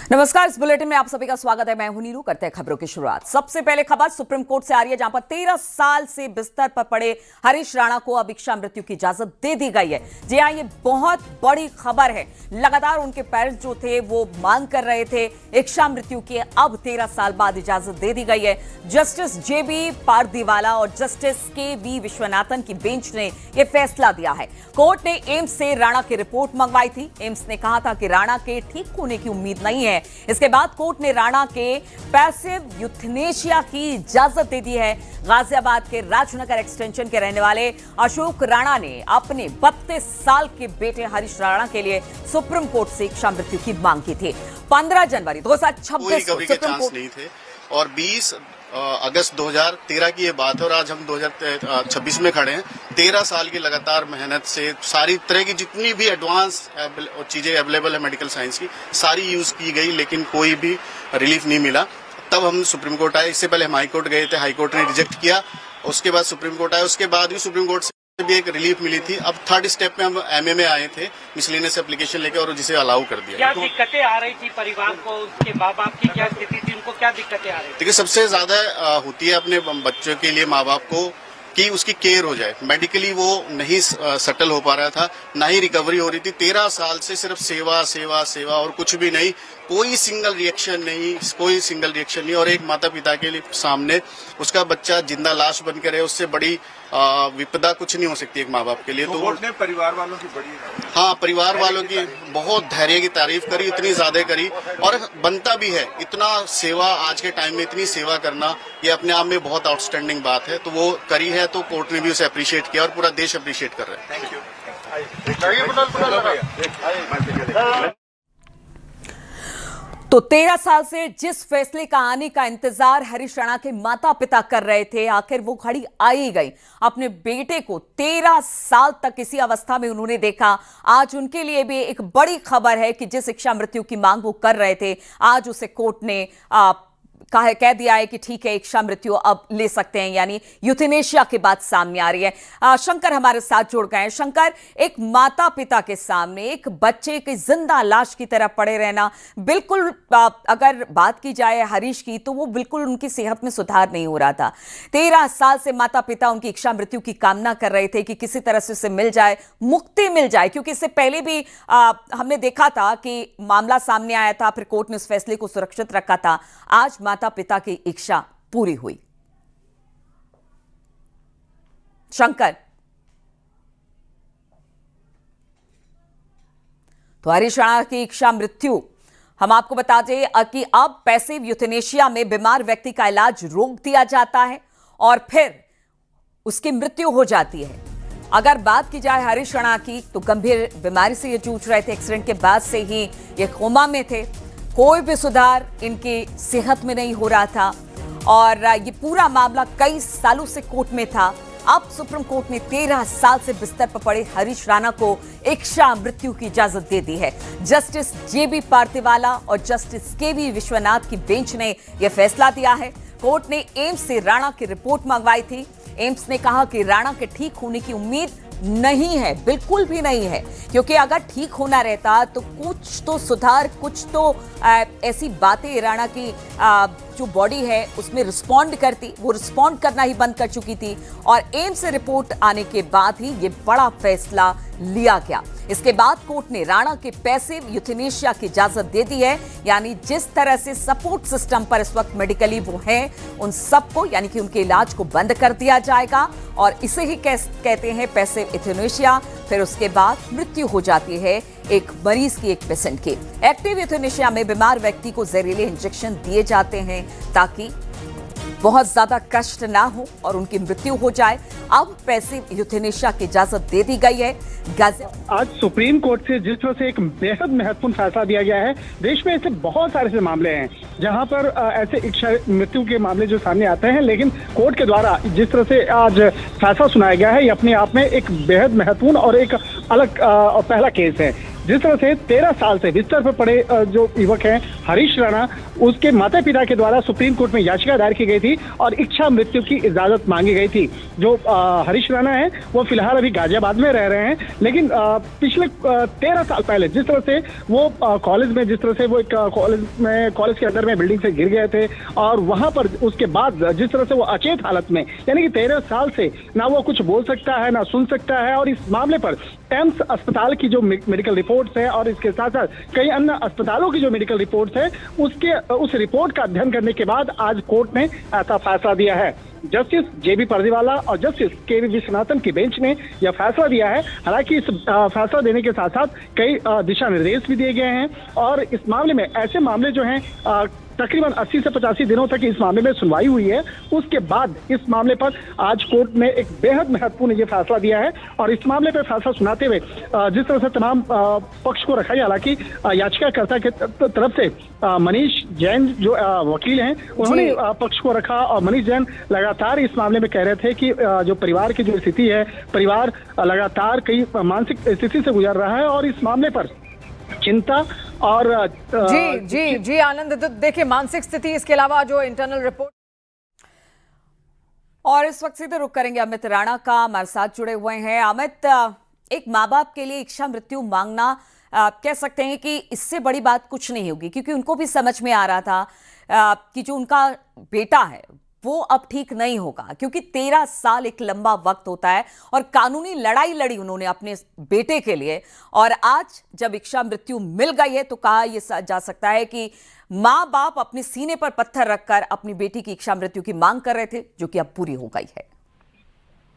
नमस्कार, इस बुलेटिन में आप सभी का स्वागत है। मैं हूं नीरू। करते हैं खबरों की शुरुआत। सबसे पहले खबर सुप्रीम कोर्ट से आ रही है, जहां पर 13 साल से बिस्तर पर पड़े हरीश राणा को अब इच्छा मृत्यु की इजाजत दे दी गई है। जी हां, ये बहुत बड़ी खबर है। लगातार उनके पेरेंट्स जो थे वो मांग कर रहे थे इच्छा मृत्यु की, अब 13 साल बाद इजाजत दे दी गई है। जस्टिस जेबी पारदीवाला और जस्टिस के.वी. विश्वनाथन की बेंच ने यह फैसला दिया है। कोर्ट ने एम्स से राणा की रिपोर्ट मंगवाई थी। एम्स ने कहा था कि राणा के ठीक होने की उम्मीद नहीं है। इसके बाद कोर्ट ने राणा के पैसिव यूथनेशिया की इजाजत दे दी है। गाजियाबाद के राजनगर एक्सटेंशन के रहने वाले अशोक राणा ने अपने 32 साल के बेटे हरीश राणा के लिए सुप्रीम कोर्ट से इच्छा मृत्यु की मांग की थी। 15 जनवरी 2026 को सुप्रीम कोर्ट नहीं थे और 20 अगस्त 2013 की ये बात है और आज हम 2026 में खड़े हैं। 13 साल की लगातार मेहनत से सारी तरह की जितनी भी एडवांस चीजें अवेलेबल है मेडिकल साइंस की, सारी यूज की गई, लेकिन कोई भी रिलीफ नहीं मिला। तब हम सुप्रीम कोर्ट आए। इससे पहले हम हाई कोर्ट गए थे, हाई कोर्ट ने रिजेक्ट किया। उसके बाद सुप्रीम कोर्ट आए, उसके बाद भी सुप्रीम कोर्ट से भी एक रिलीफ मिली थी। अब थर्ड स्टेप में हम एमए में आए थे, मिसलेनियस एप्लीकेशन लेके, और जिसे अलाउ कर दिया। क्या दिक्कतें आ रही थी परिवार को, उसके माँ बाप की क्या स्थिति थी, उनको क्या दिक्कतें आ रही थी? देखिए, सबसे ज्यादा होती है अपने बच्चों के लिए माँ बाप को कि उसकी केयर हो जाए। मेडिकली वो नहीं सेटल हो पा रहा था, ना ही रिकवरी हो रही थी। 13 साल से सिर्फ सेवा सेवा सेवा और कुछ भी नहीं, कोई सिंगल रिएक्शन नहीं। और एक माता पिता के लिए सामने उसका बच्चा जिंदा लाश बन के रहे, उससे बड़ी विपदा कुछ नहीं हो सकती एक माँ बाप के लिए। तो कोर्ट ने परिवार वालों की परिवार वालों की बहुत धैर्य की तारीफ करी, इतनी ज्यादा करी, और बनता भी है। इतना सेवा आज के टाइम में, इतनी सेवा करना, ये अपने आप में बहुत आउटस्टैंडिंग बात है। तो वो करी है, तो कोर्ट ने भी उसे अप्रिशिएट किया और पूरा देश अप्रिशिएट कर रहा है। Thank you. तो 13 साल से जिस फैसले का आने का इंतजार हरीश राणा के माता पिता कर रहे थे, आखिर वो घड़ी आ ही गई। अपने बेटे को 13 साल तक इसी अवस्था में उन्होंने देखा। आज उनके लिए भी एक बड़ी खबर है कि जिस इच्छा मृत्यु की मांग वो कर रहे थे, आज उसे कोर्ट ने कह दिया है कि ठीक है, इच्छा मृत्यु अब ले सकते हैं, यानी यूथनेशिया की बात सामने आ रही है। शंकर हमारे साथ जुड़ गए हैं। शंकर, एक माता पिता के सामने एक बच्चे के जिंदा लाश की तरह पड़े रहना, बिल्कुल अगर बात की जाए हरीश की, तो वो बिल्कुल उनकी सेहत में सुधार नहीं हो रहा था। 13 साल से माता पिता उनकी इच्छा मृत्यु की कामना कर रहे थे कि किसी तरह से उसे मिल जाए, मुक्ति मिल जाए, क्योंकि इससे पहले भी हमने देखा था कि मामला सामने आया था, फिर कोर्ट ने उस फैसले को सुरक्षित रखा था। आज माता पिता की इच्छा पूरी हुई। शंकर, तो हरीश राणा की इच्छा मृत्यु, हम आपको बता दें कि अब पैसिव यूथनेशिया में बीमार व्यक्ति का इलाज रोक दिया जाता है और फिर उसकी मृत्यु हो जाती है। अगर बात की जाए हरीश राणा की, तो गंभीर बीमारी से ये जूझ रहे थे। एक्सीडेंट के बाद से ही ये कोमा में थे। कोई भी सुधार इनकी सेहत में नहीं हो रहा था और ये पूरा मामला कई सालों से कोर्ट में था। अब सुप्रीम कोर्ट ने 13 साल से बिस्तर पर पड़े हरीश राणा को इच्छा मृत्यु की इजाजत दे दी है। जस्टिस जेबी पारदीवाला और जस्टिस के.वी. विश्वनाथ की बेंच ने यह फैसला दिया है। कोर्ट ने एम्स से राणा की रिपोर्ट मंगवाई थी। एम्स ने कहा कि राणा के ठीक होने की उम्मीद नहीं है, बिल्कुल भी नहीं है, क्योंकि अगर ठीक होना रहता तो कुछ तो सुधार, कुछ तो ऐसी बातें राणा की जो बॉडी है उसमें रिस्पॉन्ड करती। वो रिस्पॉन्ड करना ही बंद कर चुकी थी और एम्स से रिपोर्ट आने के बाद ही ये बड़ा फैसला लिया गया। इसके बाद कोर्ट ने राणा के पैसिव यूथनेशिया की इजाजत दे दी है, यानी जिस तरह से सपोर्ट सिस्टम पर इस वक्त मेडिकली वो हैं, उन सबको, यानी कि उनके इलाज को बंद कर दिया जाएगा और इसे ही कहते हैं पैसिव यूथनेशिया। फिर उसके बाद मृत्यु हो जाती है एक मरीज की, एक पेशेंट की। एक्टिव यूथनेशिया में बीमार व्यक्ति को जहरीले इंजेक्शन दिए जाते हैं ताकि बहुत ज्यादा कष्ट ना हो और उनकी मृत्यु हो जाए। अब पैसिव यूथनेशिया की इजाजत दे दी गई है। आज सुप्रीम कोर्ट से जिस तरह से एक बेहद महत्वपूर्ण फैसला दिया गया है, देश में ऐसे बहुत सारे से मामले हैं जहां पर ऐसे इच्छा मृत्यु के मामले जो सामने आते हैं, लेकिन कोर्ट के द्वारा जिस तरह से आज फैसला सुनाया गया है, ये अपने आप में एक बेहद महत्वपूर्ण और एक अलग पहला केस है। जिस तरह से 13 साल से बिस्तर पर पड़े जो युवक हैं हरीश राणा, उसके माता पिता के द्वारा सुप्रीम कोर्ट में याचिका दायर की गई थी और इच्छा मृत्यु की इजाजत मांगी गई थी। जो हरीश राणा है वो फिलहाल अभी गाजियाबाद में रह रहे हैं, लेकिन पिछले 13 साल पहले जिस तरह से वो कॉलेज में एक कॉलेज के अंदर में बिल्डिंग से गिर गए थे और वहां पर उसके बाद जिस तरह से वो अचेत हालत में, यानी कि 13 साल से ना वो कुछ बोल सकता है ना सुन सकता है, और इस मामले पर एम्स अस्पताल की जो मेडिकल रिपोर्ट्स है और इसके साथ साथ कई अन्य अस्पतालों की जो मेडिकल रिपोर्ट्स है उस रिपोर्ट का अध्ययन करने के बाद आज कोर्ट ने ऐसा फैसला दिया है। जस्टिस जेबी परदीवाला और जस्टिस के वी विश्वनाथन की बेंच ने यह फैसला दिया है। हालांकि इस फैसला देने के साथ साथ कई दिशा निर्देश भी दिए गए हैं और इस मामले में ऐसे मामले जो हैं तकरीबन 80 से 85 दिनों तक इस मामले में सुनवाई हुई है। उसके बाद इस मामले पर आज कोर्ट ने एक बेहद महत्वपूर्ण ये फैसला दिया है और इस मामले पर फैसला सुनाते हुए जिस तरह से तमाम पक्ष को रखा, हालांकि याचिकाकर्ता के तरफ से मनीष जैन जो वकील हैं उन्होंने पक्ष को रखा और मनीष जैन लगातार इस मामले में कह रहे थे कि जो परिवार की जो स्थिति है, परिवार लगातार कई मानसिक स्थिति से गुजर रहा है और इस मामले पर चिंता और जी आनंद, तो देखिए मानसिक स्थिति, इसके अलावा जो इंटरनल रिपोर्ट। और इस वक्त सीधे रुक करेंगे अमित राणा का, हमारे साथ जुड़े हुए हैं। अमित, एक माँ बाप के लिए इच्छा मृत्यु मांगना कह सकते हैं कि इससे बड़ी बात कुछ नहीं होगी, क्योंकि उनको भी समझ में आ रहा था कि जो उनका बेटा है वो अब ठीक नहीं होगा, क्योंकि 13 साल एक लंबा वक्त होता है और कानूनी लड़ाई लड़ी उन्होंने अपने बेटे के लिए। और आज जब इच्छा मृत्यु मिल गई है तो कहा यह जा सकता है कि माँ बाप अपने सीने पर पत्थर रखकर अपनी बेटी की इच्छा मृत्यु की मांग कर रहे थे, जो कि अब पूरी हो गई है।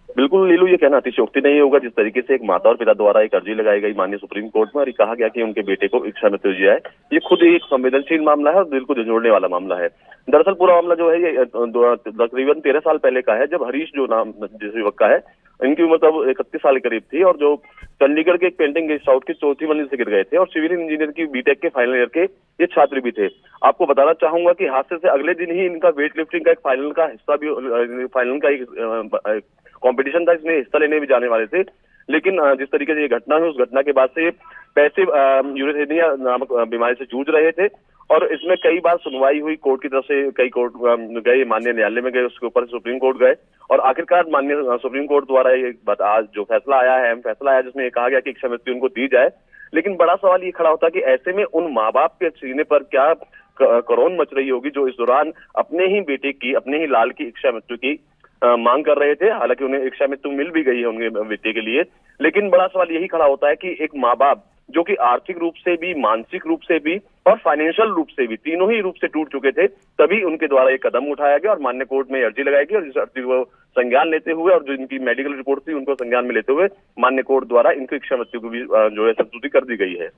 बिल्कुल लीलू, ये कहना अतिशयोक्ति नहीं होगा। जिस तरीके से एक माता और पिता द्वारा एक अर्जी लगाई गई माननीय सुप्रीम कोर्ट में और कहा गया कि उनके बेटे को इच्छा मृत्यु दिया है, ये खुद एक संवेदनशील मामला है और दिल को झंझोड़ने वाला मामला है। दरअसल पूरा मामला जो है ये तकरीबन 13 साल पहले का है, जब हरीश जो नाम जिस युवक का है, इनकी उम्र तब 31 साल के करीब थी और जो चंडीगढ़ के एक पेंटिंग गेस्ट हाउस की 4थी मंजिल से गिर गए थे और सिविल इंजीनियर की बीटेक के फाइनल ईयर के ये छात्र भी थे। आपको बताना चाहूंगा कि हादसे से अगले दिन ही इनका वेट लिफ्टिंग का एक फाइनल का हिस्सा भी, फाइनल का एक कंपटीशन था, इसमें हिस्सा लेने भी जाने वाले थे। लेकिन जिस तरीके से ये घटना हुई, उस घटना के बाद से पैसिव यूरेथेमिया नामक बीमारी से जूझ रहे थे और इसमें कई बार सुनवाई हुई कोर्ट की तरफ से, कई कोर्ट गए, माननीय न्यायालय में गए, उसके ऊपर सुप्रीम कोर्ट गए और आखिरकार माननीय सुप्रीम कोर्ट द्वारा ये आज जो फैसला आया है, अहम फैसला आया, जिसमें कहा गया कि इच्छा मृत्यु उनको दी जाए। लेकिन बड़ा सवाल ये खड़ा होता है कि ऐसे में उन माँ बाप के सीने पर क्या करोन मच रही होगी जो इस दौरान अपने ही बेटे की, अपने ही लाल की इच्छा मृत्यु की मांग कर रहे थे। हालांकि उन्हें इच्छा मृत्यु मिल भी गई है उनके बेटे के लिए, लेकिन बड़ा सवाल यही खड़ा होता है कि एक माँ बाप जो कि आर्थिक रूप से भी, मानसिक रूप से भी और फाइनेंशियल रूप से भी, तीनों ही रूप से टूट चुके थे, तभी उनके द्वारा एक कदम उठाया गया और माननीय कोर्ट में अर्जी लगाई गई और इस अर्जी को संज्ञान लेते हुए और जो इनकी मेडिकल रिपोर्ट थी उनको संज्ञान में लेते हुए माननीय कोर्ट द्वारा इनकी इच्छा मृत्यु को भी जो है संस्तुति कर दी गई है।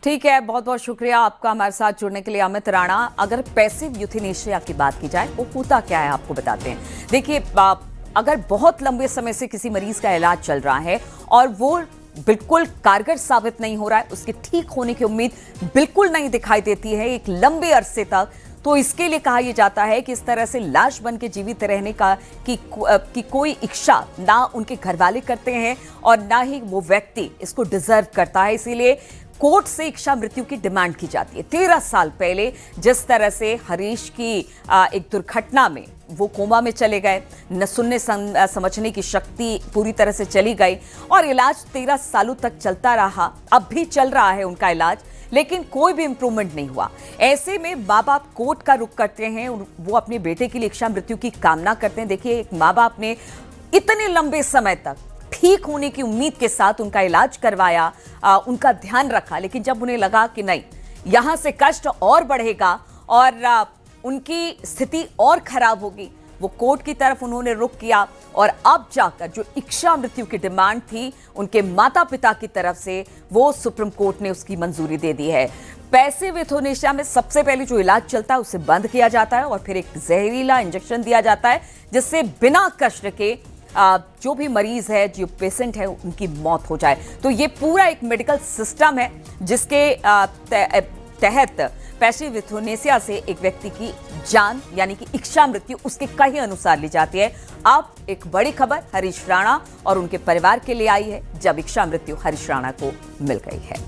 ठीक है, बहुत बहुत शुक्रिया आपका हमारे साथ जुड़ने के लिए अमित राणा। अगर पैसिव यूथेनेशिया की बात की जाए वो होता क्या है आपको बताते हैं। देखिए, अगर बहुत लंबे समय से किसी मरीज का इलाज चल रहा है और वो बिल्कुल कारगर साबित नहीं हो रहा है, उसके ठीक होने की उम्मीद बिल्कुल नहीं दिखाई देती है एक लंबे अरसे तक, तो इसके लिए कहा यह जाता है कि इस तरह से लाश बन के जीवित रहने का की कोई इच्छा ना उनके घर वाले करते हैं और ना ही वो व्यक्ति इसको डिजर्व करता है। इसीलिए कोर्ट से इच्छा मृत्यु की डिमांड की जाती है। 13 साल पहले जिस तरह से हरीश की एक दुर्घटना में वो कोमा में चले गए, न सुनने समझने की शक्ति पूरी तरह से चली गई और इलाज 13 सालों तक चलता रहा, अब भी चल रहा है उनका इलाज, लेकिन कोई भी इंप्रूवमेंट नहीं हुआ। ऐसे में माँ बाप कोर्ट का रुख करते हैं, वो अपने बेटे की इच्छा मृत्यु की कामना करते हैं। देखिए, एक माँ बाप ने इतने लंबे समय तक ठीक होने की उम्मीद के साथ उनका इलाज करवाया, उनका ध्यान रखा, लेकिन जब उन्हें लगा कि नहीं, यहां से कष्ट और बढ़ेगा और उनकी स्थिति और खराब होगी, वो कोर्ट की तरफ उन्होंने रुख किया और अब जाकर जो इच्छा मृत्यु की डिमांड थी उनके माता पिता की तरफ से, वो सुप्रीम कोर्ट ने उसकी मंजूरी दे दी है। पैसिव यूथेनेशिया में सबसे पहले जो इलाज चलता है उसे बंद किया जाता है और फिर एक जहरीला इंजेक्शन दिया जाता है जिससे बिना कष्ट के जो भी मरीज है, जो पेशेंट है, उनकी मौत हो जाए। तो ये पूरा एक मेडिकल सिस्टम है जिसके तहत पैसिव यूथेनेशिया से एक व्यक्ति की जान यानी कि इच्छा मृत्यु उसके कहे अनुसार ली जाती है। अब एक बड़ी खबर हरीश राणा और उनके परिवार के लिए आई है, जब इच्छा मृत्यु हरीश राणा को मिल गई है।